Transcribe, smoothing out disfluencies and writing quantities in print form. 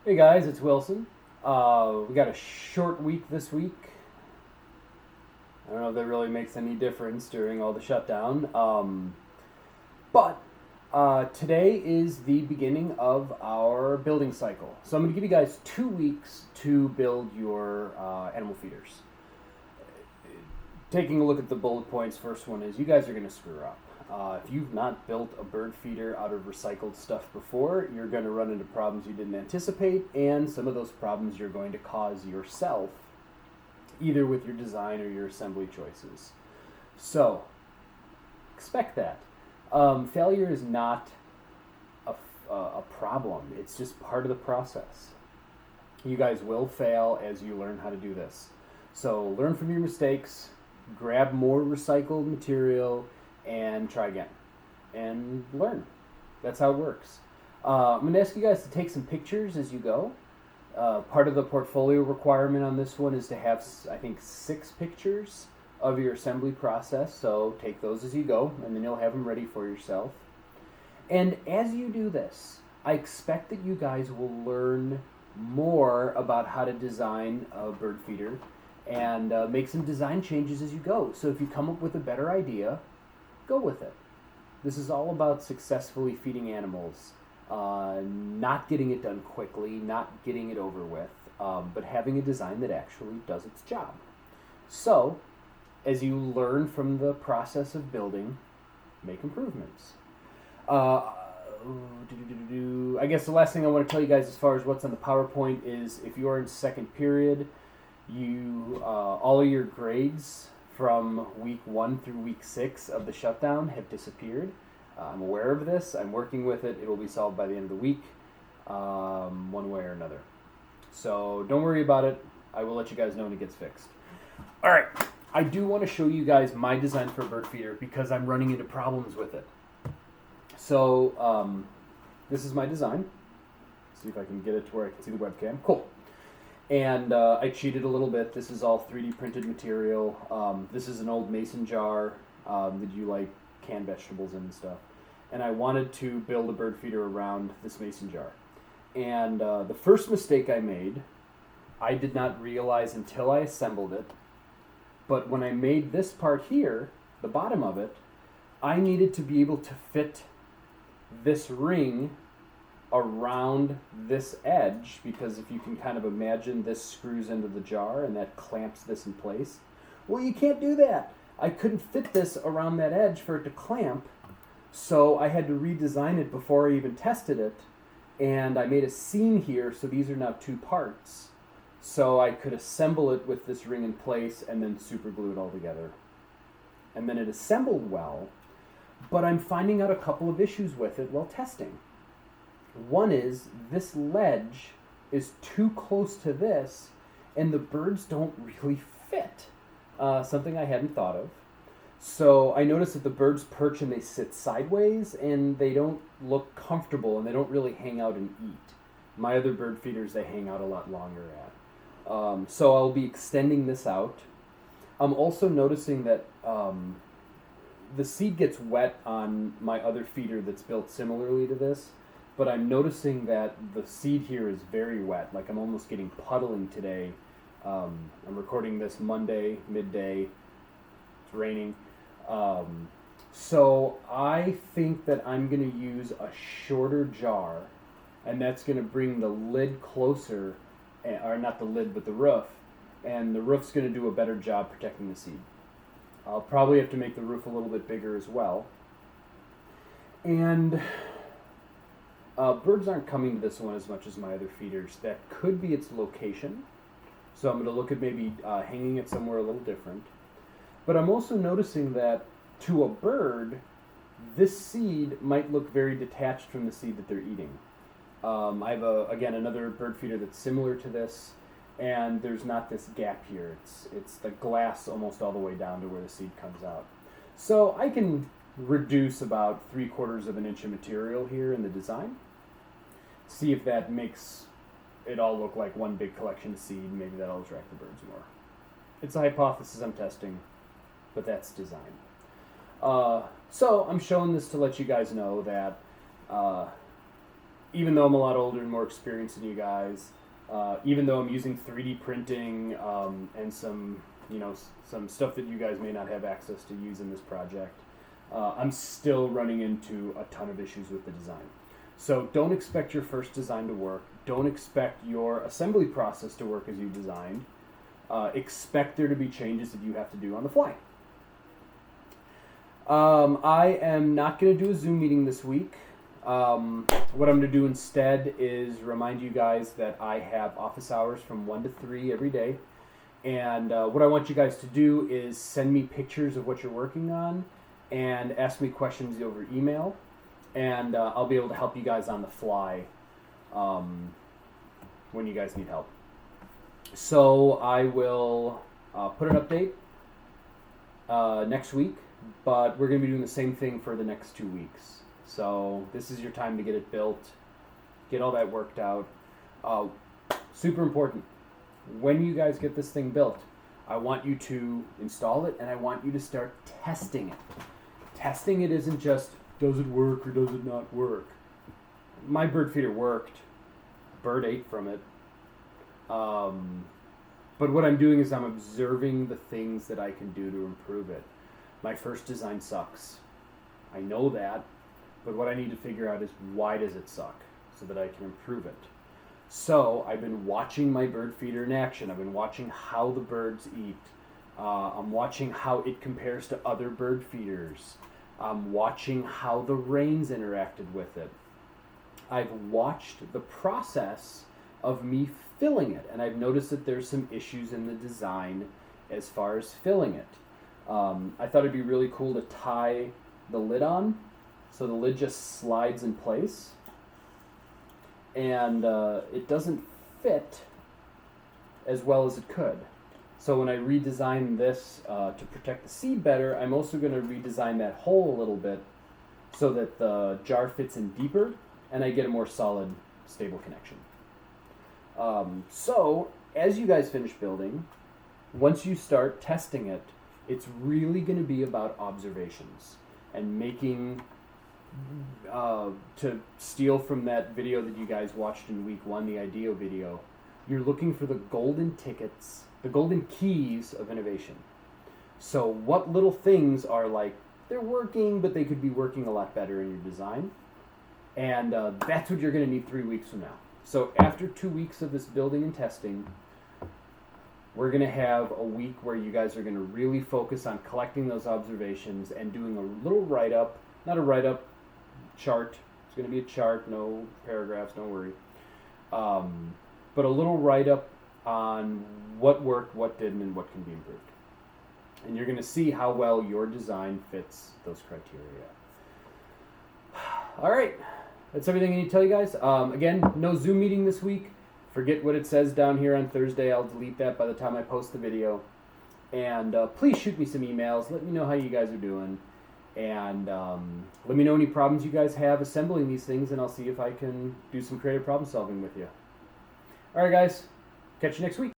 Hey guys, it's Wilson. We got a short week this week. I don't know if that really makes any difference during all the shutdown. But today is the beginning of our building cycle. So I'm going to give you guys 2 weeks to build your animal feeders. Taking a look at the bullet points, first one is you guys are going to screw up. If you've not built a bird feeder out of recycled stuff before, you're going to run into problems you didn't anticipate, and some of those problems you're going to cause yourself, either with your design or your assembly choices. So, expect that. Failure is not a problem. It's just part of the process. You guys will fail as you learn how to do this. So learn from your mistakes, grab more recycled material, and try again. And learn. That's how it works. I'm going to ask you guys to take some pictures as you go. Part of the portfolio requirement on this one is to have, I think, 6 pictures of your assembly process. So take those as you go, and then you'll have them ready for yourself. And as you do this, I expect that you guys will learn more about how to design a bird feeder and make some design changes as you go. So if you come up with a better idea, go with it. This is all about successfully feeding animals, not getting it done quickly, not getting it over with, but having a design that actually does its job. So, as you learn from the process of building, make improvements. I guess the last thing I want to tell you guys as far as what's on the PowerPoint is if you are in second period, you all of your grades from week 1 through week 6 of the shutdown have disappeared. I'm aware of this. I'm working with it. It will be solved by the end of the week, one way or another. So don't worry about it. I will let you guys know when it gets fixed. All right. I do want to show you guys my design for a bird feeder because I'm running into problems with it. So this is my design. See if I can get it to where I can see the webcam. Cool. And I cheated a little bit. This is all 3D printed material. This is an old mason jar that you like canned vegetables in and stuff. And I wanted to build a bird feeder around this mason jar. And the first mistake I made, I did not realize until I assembled it. But when I made this part here, the bottom of it, I needed to be able to fit this ring around this edge, because if you can kind of imagine, this screws into the jar and that clamps this in place. Well, you can't do that. I couldn't fit this around that edge for it to clamp, so I had to redesign it before I even tested it, and I made a seam here, so these are now 2 parts, so I could assemble it with this ring in place and then super glue it all together. And then it assembled well, but I'm finding out a couple of issues with it while testing. One is this ledge is too close to this, and the birds don't really fit. Something I hadn't thought of. So I noticed that the birds perch and they sit sideways, and they don't look comfortable, and they don't really hang out and eat. My other bird feeders, they hang out a lot longer at. So I'll be extending this out. I'm also noticing that the seed gets wet on my other feeder that's built similarly to this. But I'm noticing that the seed here is very wet. Like I'm almost getting puddling today. I'm recording this Monday, midday. It's raining. So I think that I'm going to use a shorter jar. And that's going to bring the lid closer. Or not the lid, but the roof. And the roof's going to do a better job protecting the seed. I'll probably have to make the roof a little bit bigger as well. And birds aren't coming to this one as much as my other feeders. That could be its location. So I'm going to look at maybe hanging it somewhere a little different. But I'm also noticing that to a bird, this seed might look very detached from the seed that they're eating. I have, again, another bird feeder that's similar to this, and there's not this gap here. It's the glass almost all the way down to where the seed comes out. So I can reduce about 3/4 of an inch of material here in the design. See if that makes it all look like one big collection of seed. Maybe that'll attract the birds more. It's a hypothesis I'm testing, but that's design. So I'm showing this to let you guys know that even though I'm a lot older and more experienced than you guys, even though I'm using 3D printing and some, some stuff that you guys may not have access to use in this project, I'm still running into a ton of issues with the design. So don't expect your first design to work. Don't expect your assembly process to work as you designed. Expect there to be changes that you have to do on the fly. I am not going to do a Zoom meeting this week. What I'm going to do instead is remind you guys that I have office hours from 1 to 3 every day. And what I want you guys to do is send me pictures of what you're working on and ask me questions over email. And I'll be able to help you guys on the fly when you guys need help. So I will put an update next week, but we're going to be doing the same thing for the next 2 weeks. So this is your time to get it built, get all that worked out. Super important. When you guys get this thing built, I want you to install it and I want you to start testing it. Testing it isn't just, does it work or does it not work? My bird feeder worked. Bird ate from it. But what I'm doing is I'm observing the things that I can do to improve it. My first design sucks. I know that, but what I need to figure out is why does it suck so that I can improve it. So I've been watching my bird feeder in action. I've been watching how the birds eat. I'm watching how it compares to other bird feeders. I'm watching how the rains interacted with it. I've watched the process of me filling it, and I've noticed that there's some issues in the design as far as filling it. I thought it'd be really cool to tie the lid on, so the lid just slides in place, and it doesn't fit as well as it could. So when I redesign this to protect the seed better, I'm also going to redesign that hole a little bit so that the jar fits in deeper and I get a more solid, stable connection. So as you guys finish building, once you start testing it, it's really going to be about observations and making, to steal from that video that you guys watched in week 1, the IDEO video, you're looking for the golden tickets, the golden keys of innovation. So what little things are like, they're working, but they could be working a lot better in your design. And that's what you're going to need 3 weeks from now. So after 2 weeks of this building and testing, we're going to have a week where you guys are going to really focus on collecting those observations and doing a little write-up, not a write-up chart. It's going to be a chart, no paragraphs, don't worry. But a little write-up on what worked, what didn't, and what can be improved. And you're going to see how well your design fits those criteria. All right. That's everything I need to tell you guys. Again, no Zoom meeting this week. Forget what it says down here on Thursday. I'll delete that by the time I post the video. And please shoot me some emails. Let me know how you guys are doing. And let me know any problems you guys have assembling these things, and I'll see if I can do some creative problem solving with you. All right, guys. Catch you next week.